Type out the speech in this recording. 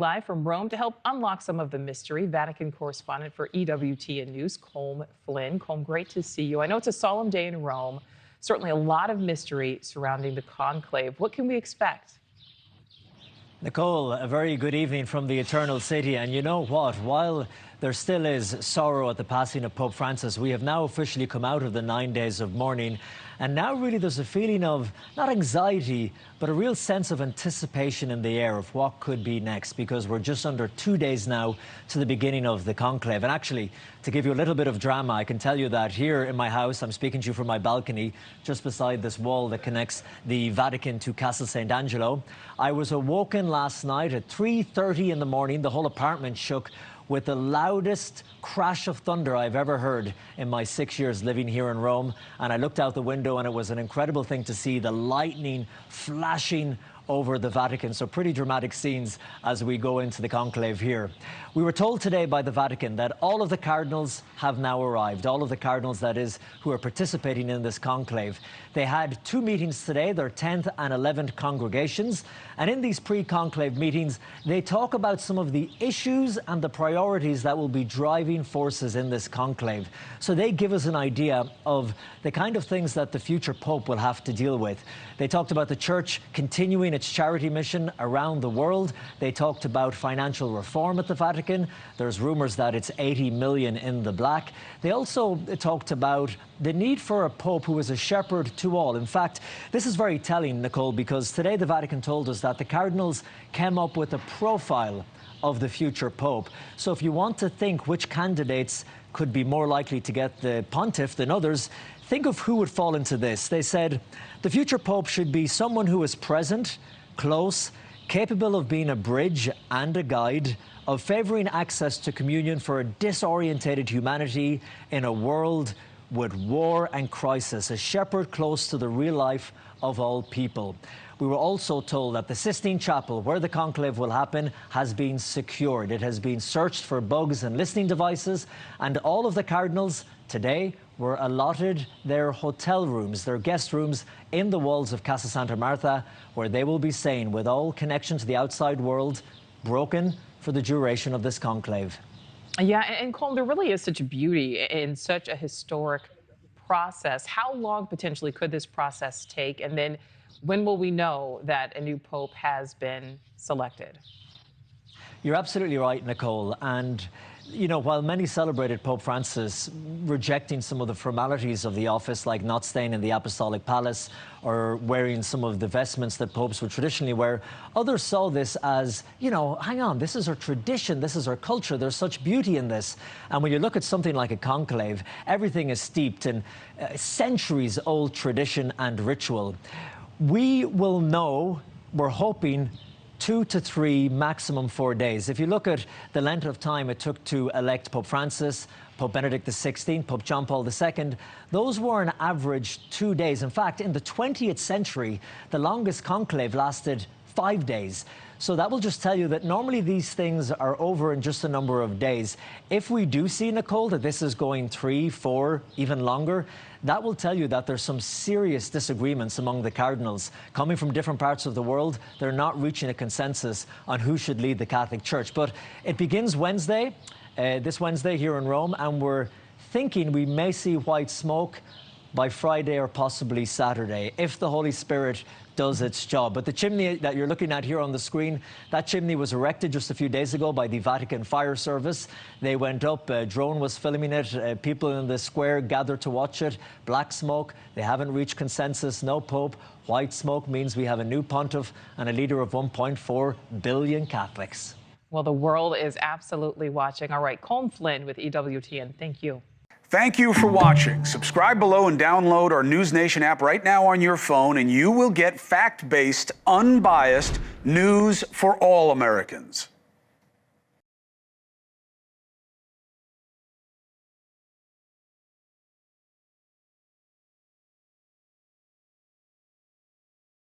Live from Rome to help unlock some of the mystery, Vatican correspondent for EWTN News, Colm Flynn. Colm, great to see you. I know it's a solemn day in Rome. Certainly a lot of mystery surrounding the conclave. What can we expect? Nichole, a very good evening from the Eternal City. And you know what? While there still is sorrow at the passing of Pope Francis, we have now officially come out of the 9 days of mourning. And now really there's a feeling of not anxiety, but a real sense of anticipation in the air of what could be next, because we're just under 2 days now to the beginning of the conclave. And actually, to give you a little bit of drama, I can tell you that here in my house, I'm speaking to you from my balcony, just beside this wall that connects the Vatican to Castle St. Angelo. I was awoken last night at 3:30 in the morning. The whole apartment shook with the loudest crash of thunder I've ever heard in my 6 years living here in Rome. And I looked out the window and it was an incredible thing to see the lightning flashing over the Vatican. So pretty dramatic scenes as we go into the conclave here. We were told today by the Vatican that all of the Cardinals have now arrived. All of the Cardinals, that is, who are participating in this conclave. They had 2 meetings today, their 10th and 11th congregations. And in these pre-conclave meetings, they talk about some of the issues and the priorities that will be driving forces in this conclave. So they give us an idea of the kind of things that the future Pope will have to deal with. They talked about the Church continuing its charity mission around the world. They talked about financial reform at the Vatican. There's rumors that it's 80 million in the black. They also talked about the need for a Pope who is a shepherd to all. In fact, this is very telling, Nichole, because today the Vatican told us that the Cardinals came up with a profile of the future Pope. So if you want to think which candidates could be more likely to get the pontiff than others, think of who would fall into this. They said the future Pope should be someone who is present, close, capable of being a bridge and a guide, of favouring access to communion for a disorientated humanity in a world with war and crisis, a shepherd close to the real life of all people. We were also told that the Sistine Chapel, where the conclave will happen, has been secured. It has been searched for bugs and listening devices, and all of the Cardinals today were allotted their hotel rooms, their guest rooms in the walls of Casa Santa Marta, where they will be staying with all connection to the outside world broken for the duration of this conclave. Yeah, and Colm, there really is such beauty in such a historic process. How long potentially could this process take? And then when will we know that a new Pope has been selected? You're absolutely right, Nichole. And, you know, while many celebrated Pope Francis rejecting some of the formalities of the office, like not staying in the Apostolic Palace or wearing some of the vestments that popes would traditionally wear, others saw this as, you know, hang on, this is our tradition, this is our culture, there's such beauty in this. And when you look at something like a conclave, everything is steeped in centuries-old tradition and ritual. We will know, we're hoping, 2 to 3, maximum 4 days. If you look at the length of time it took to elect Pope Francis, Pope Benedict XVI, Pope John Paul II, those were on average 2 days. In fact, in the 20th century, the longest conclave lasted 5 days. So that will just tell you that normally these things are over in just a number of days. If we do see, Nichole, that this is going 3, 4, even longer, that will tell you that there's some serious disagreements among the Cardinals. Coming from different parts of the world, they're not reaching a consensus on who should lead the Catholic Church. But it begins Wednesday, this Wednesday here in Rome, and we're thinking we may see white smoke by Friday or possibly Saturday, if the Holy Spirit does its job. But the chimney that you're looking at here on the screen, that chimney was erected just a few days ago by the Vatican Fire Service. They went up, a drone was filming it, people in the square gathered to watch it. Black smoke, they haven't reached consensus, no Pope. White smoke means we have a new pontiff and a leader of 1.4 billion Catholics. Well, the world is absolutely watching. All right, Colm Flynn with EWTN, thank you. Thank you for watching. Subscribe below and download our NewsNation app right now on your phone, and you will get fact-based, unbiased news for all Americans.